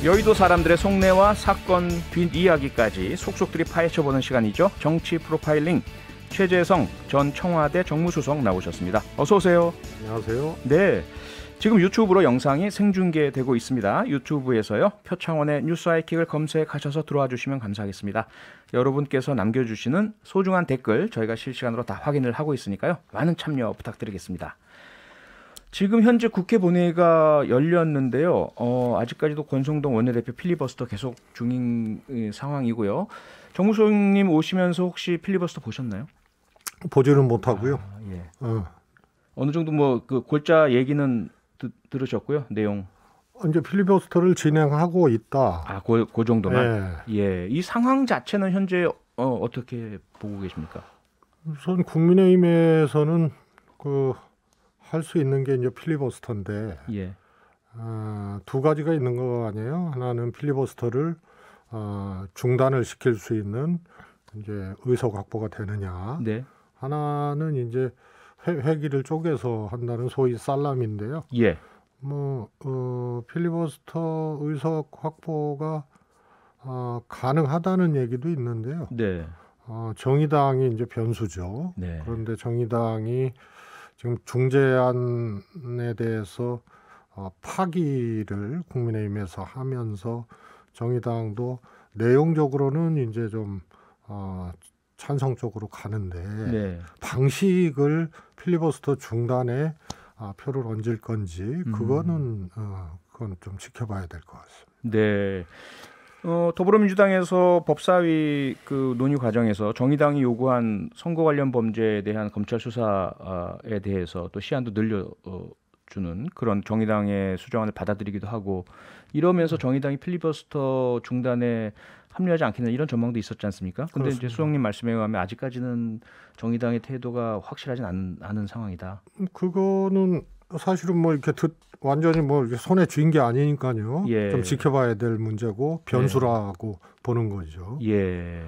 여의도 사람들의 속내와 사건 뒷이야기까지 속속들이 파헤쳐보는 시간이죠. 정치 프로파일링. 최재성 전 청와대 정무수석 나오셨습니다. 어서 오세요. 안녕하세요. 네, 지금 유튜브로 영상이 생중계되고 있습니다. 유튜브에서요. 표창원의 뉴스 하이킥을 검색하셔서 들어와 주시면 감사하겠습니다. 여러분께서 남겨주시는 소중한 댓글 저희가 실시간으로 다 확인을 하고 있으니까요. 많은 참여 부탁드리겠습니다. 지금 현재 국회 본회의가 열렸는데요. 아직까지도 권성동 원내대표 필리버스터 계속 중인 상황이고요. 정무수석님 오시면서 혹시 필리버스터 보셨나요? 보지는 못하고요. 예. 어느 정도 뭐 그 골자 얘기는 들으셨고요. 내용. 이제 필리버스터를 진행하고 있다. 그 정도만. 예. 이 상황 자체는 현재 어떻게 보고 계십니까? 우선 국민의힘에서는 할 수 있는 게 이제 필리버스터인데, 예. 두 가지가 있는 거 아니에요? 하나는 필리버스터를 중단을 시킬 수 있는 이제 의석 확보가 되느냐. 네. 하나는 이제 회기를 쪼개서 한다는 소위 살람인데요. 예. 필리버스터 의석 확보가 가능하다는 얘기도 있는데요. 네. 정의당이 이제 변수죠. 네. 그런데 정의당이 지금 중재안에 대해서 파기를 국민의힘에서 하면서 정의당도 내용적으로는 이제 좀 찬성 쪽으로 가는데 네. 방식을 필리버스터 중단에 표를 얹을 건지 그건 좀 지켜봐야 될 것 같습니다. 네. 더불어민주당에서 법사위 그 논의 과정에서 정의당이 요구한 선거 관련 범죄에 대한 검찰 수사에 대해서 또 시한도 늘려주는 그런 정의당의 수정안을 받아들이기도 하고 이러면서 정의당이 필리버스터 중단에 합류하지 않겠나 이런 전망도 있었지 않습니까? 그런데 이제 수석님 말씀에 의하면 아직까지는 정의당의 태도가 확실하진 않은 상황이다. 그거는 사실은 뭐 이렇게 완전히 뭐 이렇게 손에 쥔 게 아니니까요. 예. 좀 지켜봐야 될 문제고 변수라고 보는 거죠. 예.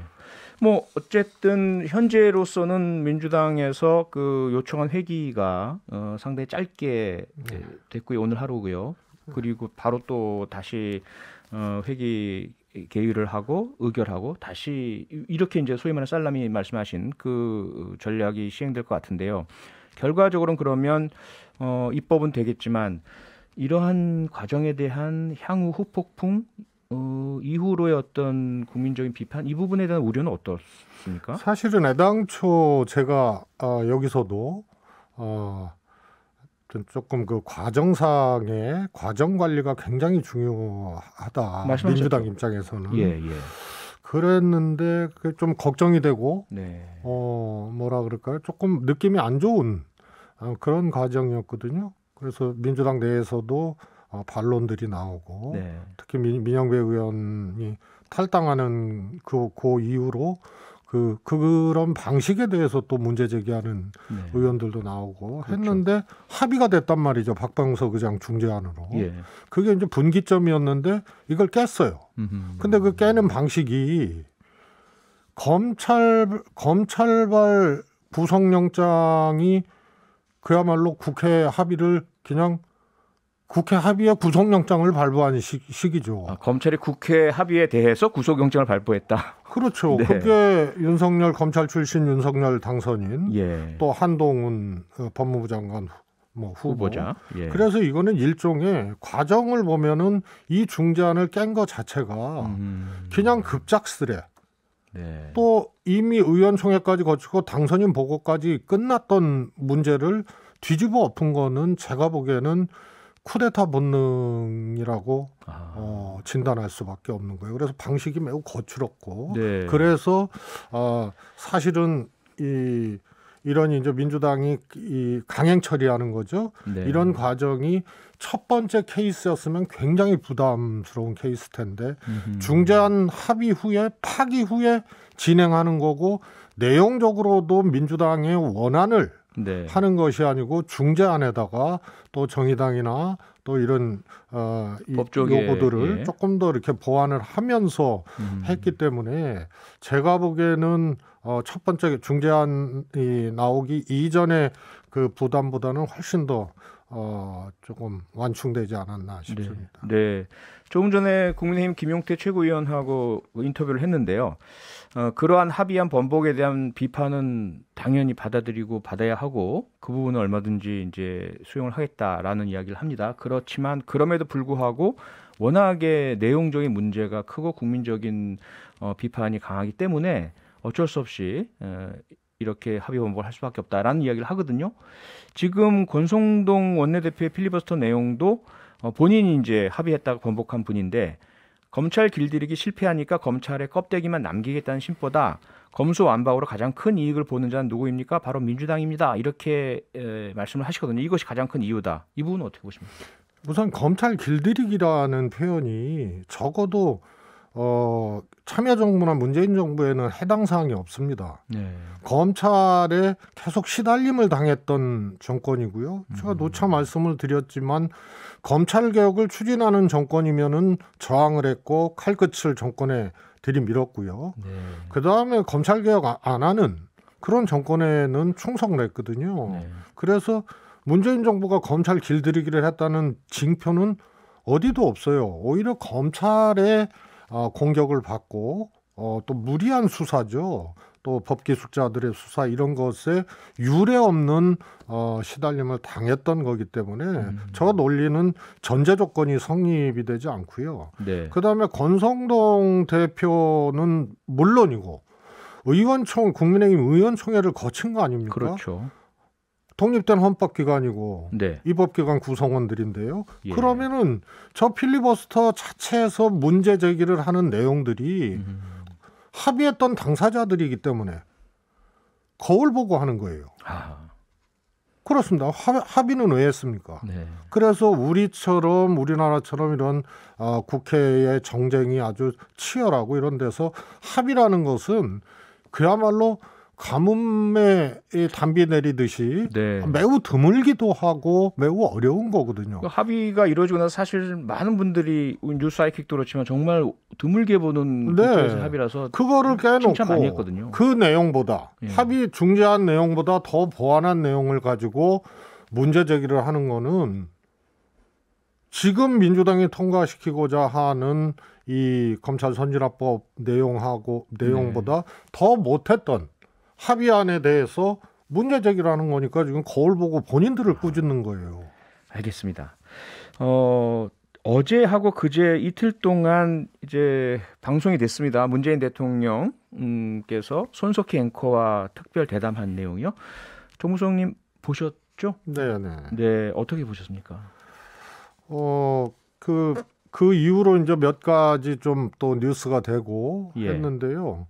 뭐 어쨌든 현재로서는 민주당에서 그 요청한 회기가 상당히 짧게 됐고요. 오늘 하루고요. 그리고 바로 또 다시 회기 개의를 하고 의결하고 다시 이렇게 이제 소위 말하는 살라미 말씀하신 그 전략이 시행될 것 같은데요. 결과적으로는 그러면 입법은 되겠지만 이러한 과정에 대한 향후 후폭풍 이후로의 어떤 국민적인 비판 이 부분에 대한 우려는 어떻습니까? 사실은 애당초 제가 여기서도 조금 그 과정상의 과정 관리가 굉장히 중요하다. 말씀하셨죠. 민주당 입장에서는. 예. 그랬는데 좀 걱정이 되고 네. 뭐라 그럴까요? 조금 느낌이 안 좋은 그런 과정이었거든요. 그래서 민주당 내에서도 반론들이 나오고 네. 특히 민영배 의원이 탈당하는 그 이후로 그런 방식에 대해서 또 문제 제기하는 의원들도 나오고 그렇죠. 했는데 합의가 됐단 말이죠. 박병석 의장 중재안으로. 예. 그게 이제 분기점이었는데 이걸 깼어요. 근데 그 깨는 방식이 검찰발 구속영장이 그야말로 국회 합의를 그냥 국회 합의에 구속영장을 발부한 시기죠. 검찰이 국회 합의에 대해서 구속영장을 발부했다. 그렇죠. 네. 그게 윤석열 검찰 출신 윤석열 당선인 예. 또 한동훈 법무부 장관 후보자. 예. 그래서 이거는 일종의 과정을 보면은 이 중재안을 깬 것 자체가 그냥 급작스레 네. 또 이미 의원총회까지 거치고 당선인 보고까지 끝났던 문제를 뒤집어 엎은 거는 제가 보기에는 쿠데타 본능이라고 진단할 수밖에 없는 거예요. 그래서 방식이 매우 거칠었고 네. 그래서 사실은 이런 이제 민주당이 강행 처리하는 거죠. 네. 이런 과정이 첫 번째 케이스였으면 굉장히 부담스러운 케이스 텐데 중재안 합의 후에 파기 후에 진행하는 거고 내용적으로도 민주당의 원안을 하는 것이 아니고 중재안에다가 또 정의당이나 또 이런 요구들을 조금 더 이렇게 보완을 하면서 했기 때문에 제가 보기에는 첫 번째 중재안이 나오기 이전에 그 부담보다는 훨씬 더 조금 완충되지 않았나 싶습니다. 네. 조금 전에 국민의힘 김용태 최고위원하고 인터뷰를 했는데요. 그러한 합의안 번복에 대한 비판은 당연히 받아들이고 받아야 하고 그 부분은 얼마든지 이제 수용을 하겠다라는 이야기를 합니다. 그렇지만 그럼에도 불구하고 워낙에 내용적인 문제가 크고 국민적인 비판이 강하기 때문에 어쩔 수 없이 이렇게 합의 번복을 할 수밖에 없다라는 이야기를 하거든요. 지금 권성동 원내대표의 필리버스터 내용도 본인이 이제 합의했다가 번복한 분인데 검찰 길들이기 실패하니까 검찰의 껍데기만 남기겠다는 심보다 검수완박으로 가장 큰 이익을 보는 자는 누구입니까? 바로 민주당입니다. 이렇게 말씀을 하시거든요. 이것이 가장 큰 이유다. 이 부분은 어떻게 보십니까? 우선 검찰 길들이기라는 표현이 적어도 참여정부나 문재인 정부에는 해당 사항이 없습니다. 네. 검찰에 계속 시달림을 당했던 정권이고요. 제가 누차 말씀을 드렸지만 검찰 개혁을 추진하는 정권이면은 저항을 했고 칼끝을 정권에 들이밀었고요. 네. 그 다음에 검찰 개혁 안 하는 그런 정권에는 충성을 했거든요. 네. 그래서 문재인 정부가 검찰 길들이기를 했다는 징표는 어디도 없어요. 오히려 검찰의 공격을 받고 또 무리한 수사죠. 또 법기숙자들의 수사 이런 것에 유례 없는 시달림을 당했던 거기 때문에 저 논리는 전제 조건이 성립이 되지 않고요. 네. 그다음에 권성동 대표는 물론이고 국민의힘 의원총회를 거친 거 아닙니까? 그렇죠. 독립된 헌법기관이고 네. 입법기관 구성원들인데요. 예. 그러면은 저 필리버스터 자체에서 문제 제기를 하는 내용들이 합의했던 당사자들이기 때문에 거울 보고 하는 거예요. 그렇습니다. 합의는 왜 했습니까? 네. 그래서 우리나라처럼 이런 국회의 정쟁이 아주 치열하고 이런 데서 합의라는 것은 그야말로 가뭄에 담비 내리듯이 네. 매우 드물기도 하고 매우 어려운 거거든요. 그 합의가 이루어지고 나서 사실 많은 분들이 뉴스 사이킥도 그렇지만 정말 드물게 보는 네. 국회에서 합의라서 그거를 칭찬 많이 깨놓고 했거든요. 그 내용보다 예. 합의 중재한 내용보다 더 보완한 내용을 가지고 문제 제기를 하는 거는 지금 민주당이 통과시키고자 하는 이 검찰 선진화법 내용보다 더 못했던 합의안에 대해서 문제 제기를 하는 거니까 지금 거울 보고 본인들을 꾸짖는 거예요. 알겠습니다. 어제하고 그제 이틀 동안 이제 방송이 됐습니다. 문재인 대통령께서 손석희 앵커와 특별 대담한 내용이요. 정무성님 보셨죠? 네. 네, 어떻게 보셨습니까? 그 이후로 이제 몇 가지 좀 또 뉴스가 되고 예. 했는데요.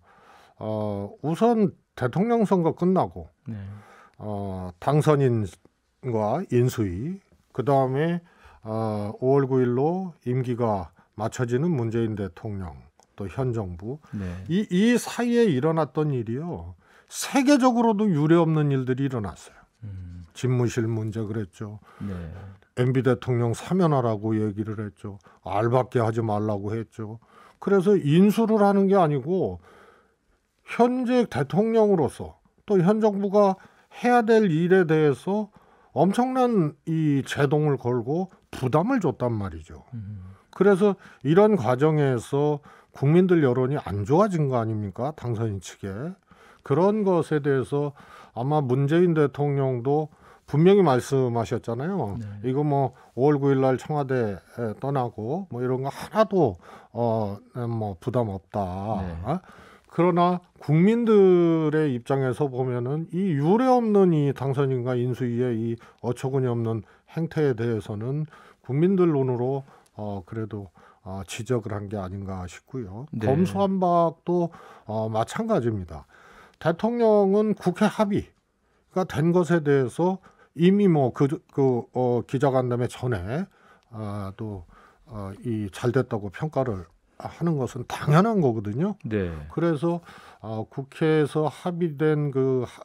우선 대통령 선거 끝나고 네. 당선인과 인수위, 그 다음에 5월 9일로 임기가 맞춰지는 문재인 대통령, 또 현 정부, 네. 이 사이에 일어났던 일이요. 세계적으로도 유례없는 일들이 일어났어요. 집무실 문제 그랬죠. 네. MB 대통령 사면하라고 얘기를 했죠. 알밖에 하지 말라고 했죠. 그래서 인수를 하는 게 아니고 현재 대통령으로서 또 현 정부가 해야 될 일에 대해서 엄청난 이 제동을 걸고 부담을 줬단 말이죠. 그래서 이런 과정에서 국민들 여론이 안 좋아진 거 아닙니까? 당선인 측에. 그런 것에 대해서 아마 문재인 대통령도 분명히 말씀하셨잖아요. 네. 이거 뭐 5월 9일 날 청와대 떠나고 뭐 이런 거 하나도 뭐 부담 없다. 네. 그러나 국민들의 입장에서 보면은 이 유례없는 이 당선인과 인수위의 이 어처구니 없는 행태에 대해서는 국민들 눈으로 그래도 지적을 한 게 아닌가 싶고요. 네. 검수완박도 마찬가지입니다. 대통령은 국회 합의가 된 것에 대해서 이미 뭐 기자간담회 전에 또 이 잘 됐다고 평가를 하는 것은 당연한 거거든요. 네. 그래서 국회에서 합의된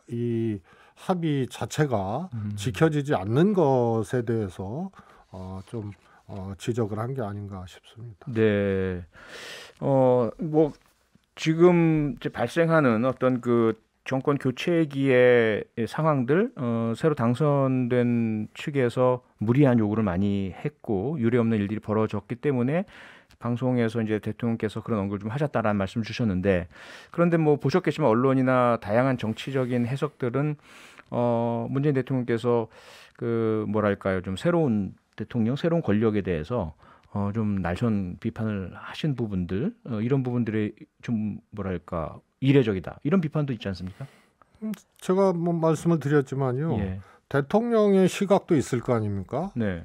이 합의 자체가 지켜지지 않는 것에 대해서 좀 지적을 한 게 아닌가 싶습니다. 네. 뭐 지금 이제 발생하는 어떤 그 정권 교체기의 상황들 새로 당선된 측에서 무리한 요구를 많이 했고 유례 없는 일들이 벌어졌기 때문에 방송에서 이제 대통령께서 그런 언급을 좀 하셨다라는 말씀 주셨는데 그런데 뭐 보셨겠지만 언론이나 다양한 정치적인 해석들은 문재인 대통령께서 그 뭐랄까요 좀 새로운 대통령 새로운 권력에 대해서 좀 날선 비판을 하신 부분들 이런 부분들이 좀 뭐랄까 이례적이다 이런 비판도 있지 않습니까? 제가 뭐 말씀을 드렸지만요. 예. 대통령의 시각도 있을 거 아닙니까? 네.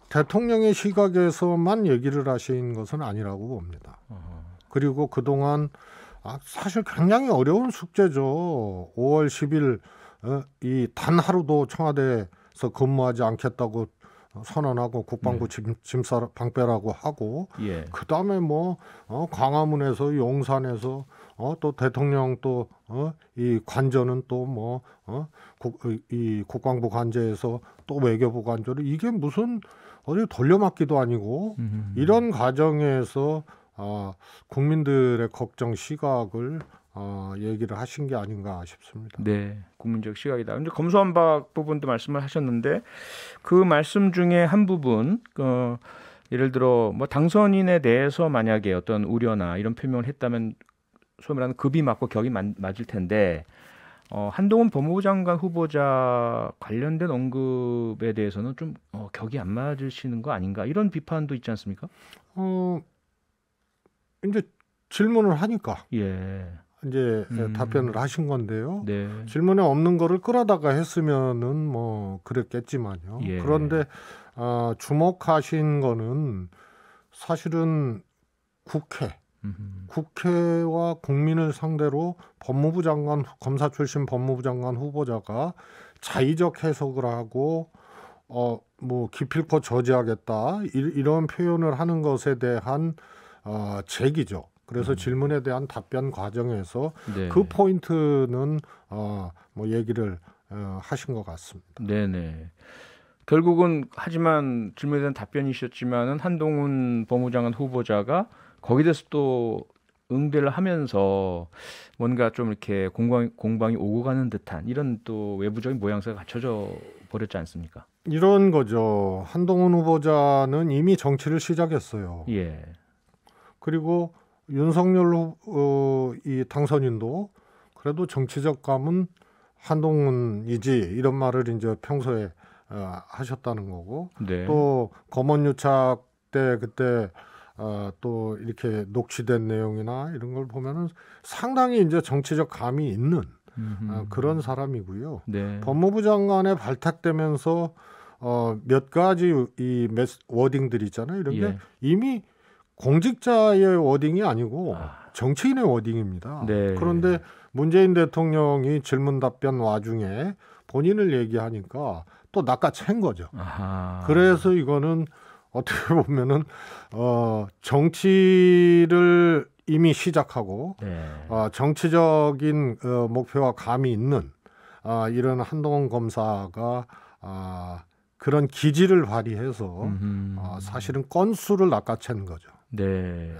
대통령의 시각에서만 얘기를 하신 것은 아니라고 봅니다. 그리고 그동안 사실 굉장히 어려운 숙제죠. 5월 10일 이 단 하루도 청와대에서 근무하지 않겠다고 선언하고 국방부 짐싸 방빼라고 하고 예. 그다음에 뭐 광화문에서 용산에서 또 대통령 또 이 관저는 또 뭐 이 국방부 관저에서 또 외교부 관저를 이게 무슨 어디 돌려막기도 아니고 이런 과정에서 국민들의 걱정 시각을 얘기를 하신 게 아닌가 싶습니다. 네, 국민적 시각이다. 근데 검수완박 부분도 말씀을 하셨는데 그 말씀 중에 한 부분, 예를 들어 뭐 당선인에 대해서 만약에 어떤 우려나 이런 표명을 했다면 소위 말하는 급이 맞고 격이 맞을 텐데 한동훈 법무부 장관 후보자 관련된 언급에 대해서는 좀 격이 안 맞으시는 거 아닌가 이런 비판도 있지 않습니까? 이제 질문을 하니까. 예. 이제 답변을 하신 건데요. 네. 질문에 없는 거를 끌어다가 했으면은 뭐 그랬겠지만요. 예. 그런데 주목하신 거는 사실은 국회와 국민을 상대로 법무부 장관 검사 출신 법무부 장관 후보자가 자의적 해석을 하고 뭐 기필코 저지하겠다 이런 표현을 하는 것에 대한 제기죠. 그래서 질문에 대한 답변 과정에서 네. 그 포인트는 뭐 얘기를 하신 것 같습니다. 네네. 결국은 하지만 질문에 대한 답변이셨지만은 한동훈 법무부 장관 후보자가 거기에 대해서 또 응대를 하면서 뭔가 좀 이렇게 공방이 오고 가는 듯한 이런 또 외부적인 모양새가 갖춰져 버렸지 않습니까? 이런 거죠. 한동훈 후보자는 이미 정치를 시작했어요. 예. 그리고 윤석열 이 당선인도 그래도 정치적 감은 한동훈이지 이런 말을 이제 평소에 하셨다는 거고 네. 또 검언유착 때 그때 또 이렇게 녹취된 내용이나 이런 걸 보면은 상당히 이제 정치적 감이 있는 그런 사람이고요. 네. 법무부 장관에 발탁되면서 몇 가지 이 워딩들이 있잖아요. 이런 게 예. 이미 공직자의 워딩이 아니고 정치인의 워딩입니다. 네. 그런데 문재인 대통령이 질문 답변 와중에 본인을 얘기하니까 또 낚아챈 거죠. 아하. 그래서 이거는 어떻게 보면은 정치를 이미 시작하고 네. 정치적인 목표와 감이 있는 이런 한동훈 검사가 그런 기질을 발휘해서 사실은 건수를 낚아챈 거죠. 네.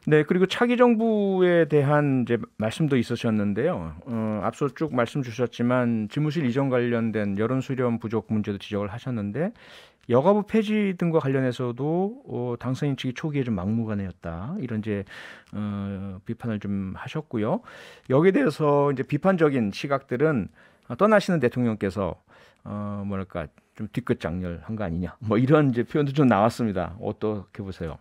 네, 그리고 차기 정부에 대한 이제 말씀도 있으셨는데요. 앞서 쭉 말씀 주셨지만 집무실 이전 관련된 여론 수렴 부족 문제도 지적을 하셨는데 여가부 폐지 등과 관련해서도 당선인 측이 초기에 좀 막무가내였다 이런 이제 비판을 좀 하셨고요. 여기에 대해서 이제 비판적인 시각들은 떠나시는 대통령께서 뭐랄까 좀 뒤끝 장렬한 거 아니냐 뭐 이런 이제 표현도 좀 나왔습니다. 어떻게 보세요?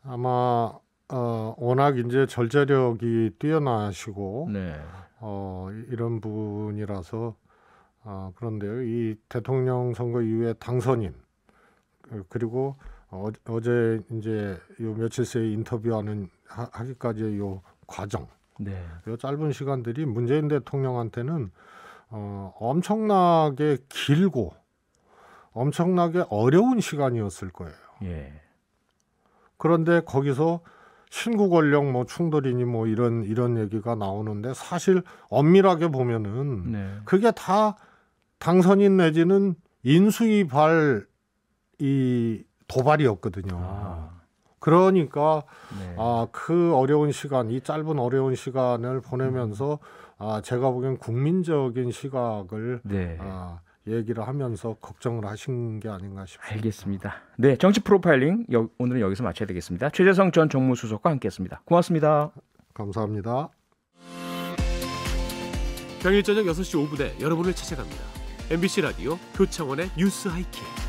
아마 워낙 이제 절제력이 뛰어나시고 네. 이런 분이라서 그런데요. 이 대통령 선거 이후에 당선인 그리고 어제 이제 요 며칠 새에 인터뷰하는 하기까지의 요 과정, 네. 요 짧은 시간들이 문재인 대통령한테는 엄청나게 길고 엄청나게 어려운 시간이었을 거예요. 예. 그런데 거기서 신구 권력 뭐 충돌이니 뭐 이런 얘기가 나오는데 사실 엄밀하게 보면은 네. 그게 다 당선인 내지는 인수위발 이 도발이었거든요. 그러니까 네. 그 어려운 시간, 이 짧은 어려운 시간을 보내면서 제가 보기엔 국민적인 시각을 네. 얘기를 하면서 걱정을 하신 게 아닌가 싶습니다. 알겠습니다. 네, 정치 프로파일링 오늘은 여기서 마쳐야 되겠습니다. 최재성 전 정무수석과 함께했습니다. 고맙습니다. 감사합니다. 평일 저녁 6시 5분에 여러분을 찾아갑니다. MBC 라디오 표창원의 뉴스 하이킥.